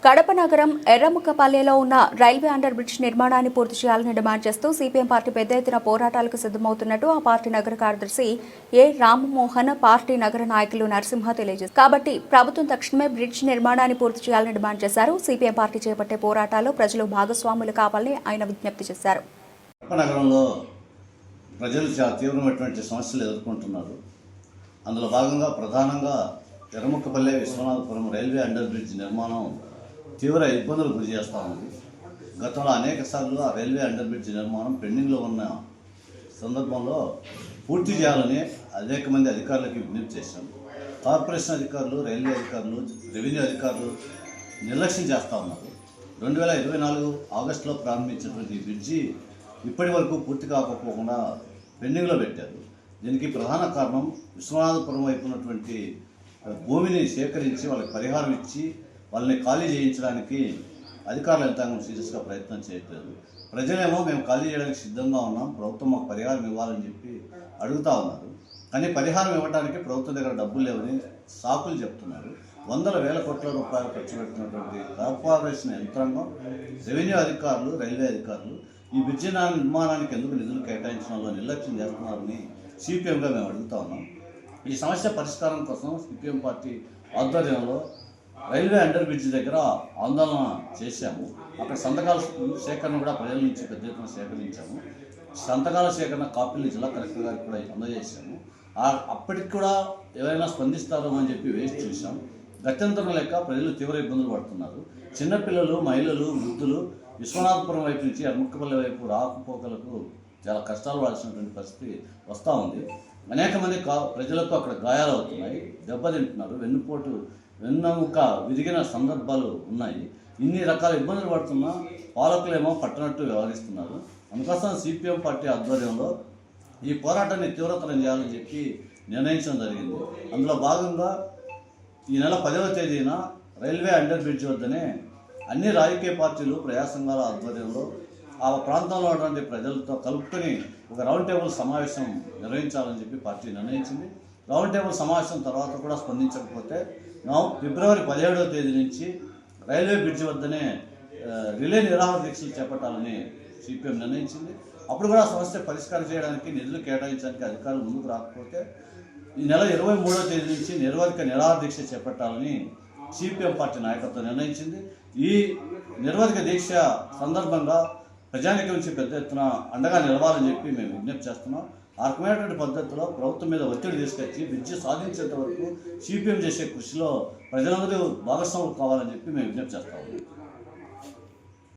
కడప నగరం ఎర్రముక్కపల్లెలో ఉన్న railway under bridge నిర్మాణాన్ని పూర్తి చేయాలని డిమాండ్ చేస్తూ సిపిఎం పార్టీ పెద్ద ఎత్తున పోరాటాలకు సిద్ధమవుతున్నట్టు ఆ పార్టీ నగర కార్యదర్శి ఏ రామ్మోహన్ పార్టీ నగర నాయకులు నరసింహ తెలియజేశారు. కాబట్టి ప్రభుత్వం తక్షణమే బ్రిడ్జ్ నిర్మాణాన్ని పూర్తి చేయాలని డిమాండ్ చేశారు. సిపిఎం పార్టీ చేపట్టే పోరాటాల్లో ప్రజలు భాగస్వాములు కావాలని ఆయన విజ్ఞప్తి చేశారు. కడప నగరంలో ప్రజలు చాలా తీవ్రమైనటువంటి సమస్యలు ఎదుర్కొంటున్నారు. అందులో భాగంగా ప్రధానంగా Erramukkapalle Viswanathapuram railway under bridge నిర్మాణం తీవ్ర ఇబ్బందులకు గురి చేస్తూ ఉంది. గతంలో అనేక సార్లు ఆ రైల్వే అండర్ బ్రిడ్జ్ నిర్మాణం పెండింగ్లో ఉన్న సందర్భంలో పూర్తి చేయాలని అనేక మంది అధికారులకి విజ్ఞప్తి చేశాం. కార్పొరేషన్ అధికారులు, రైల్వే అధికారులు, రెవెన్యూ అధికారులు నిర్లక్ష్యం చేస్తూ ఉన్నారు. 2024 ఆగస్టులో ప్రారంభించినటువంటి ఈ బ్రిడ్జి ఇప్పటి వరకు పూర్తి కాకపోకుండా పెండింగ్లో పెట్టారు. దీనికి ప్రధాన కారణం విశ్వనాథపురం వైపు ఉన్నటువంటి భూమిని సేకరించి వాళ్ళకి పరిహారం ఇచ్చి వాళ్ళని ఖాళీ చేయించడానికి అధికారుల యంత్రాంగం సీరియస్గా ప్రయత్నం చేయట్లేదు. ప్రజలేమో మేము ఖాళీ చేయడానికి సిద్ధంగా ఉన్నాం, ప్రభుత్వం మాకు పరిహారం ఇవ్వాలని చెప్పి అడుగుతూ ఉన్నారు. కానీ పరిహారం ఇవ్వడానికి ప్రభుత్వం దగ్గర డబ్బులు లేవని సాకులు చెప్తున్నారు. వందల వేల కోట్ల రూపాయలు ఖర్చు పెట్టినటువంటి కార్పొరేషన్ యంత్రాంగం, రెవెన్యూ అధికారులు, రైల్వే అధికారులు ఈ బ్రిడ్జి నిర్మాణానికి ఎందుకు నిధులు కేటాయించడంలో నిర్లక్ష్యం చేస్తున్నారని సిపిఎంగా మేము అడుగుతా ఉన్నాం. ఈ సమస్య పరిష్కారం కోసం సిపిఎం పార్టీ ఆధ్వర్యంలో రైల్వే అండర్ బ్రిడ్జ్ దగ్గర ఆందోళన చేశాము. అక్కడ సంతకాల సేకరణ కూడా ప్రజల నుంచి పెద్ద ఎత్తున సేకరించాము. సంతకాల సేకరణ కాపీలు జిల్లా కలెక్టర్ గారికి కూడా అందజేశాము. అప్పటికి కూడా ఎవరైనా స్పందిస్తారో అని చెప్పి వేచి చూసాం. గత్యంతరం లేక ప్రజలు తీవ్ర ఇబ్బందులు పడుతున్నారు. చిన్నపిల్లలు, మహిళలు, వృద్ధులు విశ్వనాథపురం వైపు నుంచి ఎర్రముక్కపల్లి వైపు రాకపోకలకు చాలా కష్టాలు పడాల్సినటువంటి పరిస్థితి వస్తూ ఉంది. అనేక మంది ప్రజలకు అక్కడ గాయాలు అవుతున్నాయి, దెబ్బతింటున్నారు, వెన్నుముక విరిగిన సందర్భాలు ఉన్నాయి. ఇన్ని రకాల ఇబ్బందులు పడుతున్నా పాలకులేమో పట్టనట్టు వ్యవహరిస్తున్నారు. అందుకోసం సిపిఎం పార్టీ ఆధ్వర్యంలో ఈ పోరాటాన్ని తీవ్రతరం చేయాలని చెప్పి నిర్ణయించడం జరిగింది. అందులో భాగంగా ఈ నెల 10వ తేదీన రైల్వే అండర్ బ్రిడ్జ్ వద్దనే అన్ని రాజకీయ పార్టీలు, ప్రజా సంఘాల ఆధ్వర్యంలో ఆ ప్రాంతంలో ఉన్నటువంటి ప్రజలతో కలుపుకొని ఒక రౌండ్ టేబుల్ సమావేశం నిర్వహించాలని చెప్పి పార్టీ నిర్ణయించింది. రౌండ్ టేబుల్ సమావేశం తర్వాత కూడా స్పందించకపోతే ఫిబ్రవరి 17వ తేదీ నుంచి రైల్వే బ్రిడ్జ్ వద్దనే రిలే నిరాహార దీక్షలు చేపట్టాలని సిపిఎం నిర్ణయించింది. అప్పుడు కూడా సమస్య పరిష్కారం చేయడానికి, నిధులు కేటాయించడానికి అధికారులు ముందుకు రాకపోతే ఈ నెల 23వ తేదీ నుంచి నిర్వధిక నిరాహార దీక్ష చేపట్టాలని సిపిఎం పార్టీ నాయకత్వం నిర్ణయించింది. ఈ నిర్వధిక దీక్ష సందర్భంగా ప్రజానికం నుంచి పెద్ద ఎత్తున అండగా నిలవాలని చెప్పి మేము విజ్ఞప్తి చేస్తున్నాం. ఆ రకమైనటువంటి పద్ధతిలో ప్రభుత్వం మీద ఒత్తిడి తీసుకొచ్చి బ్రిడ్జి సాధించేంత వరకు సిపిఎం చేసే కృషిలో ప్రజలందరూ భాగస్వాములు కావాలని చెప్పి మేము విజ్ఞప్తి చేస్తాము.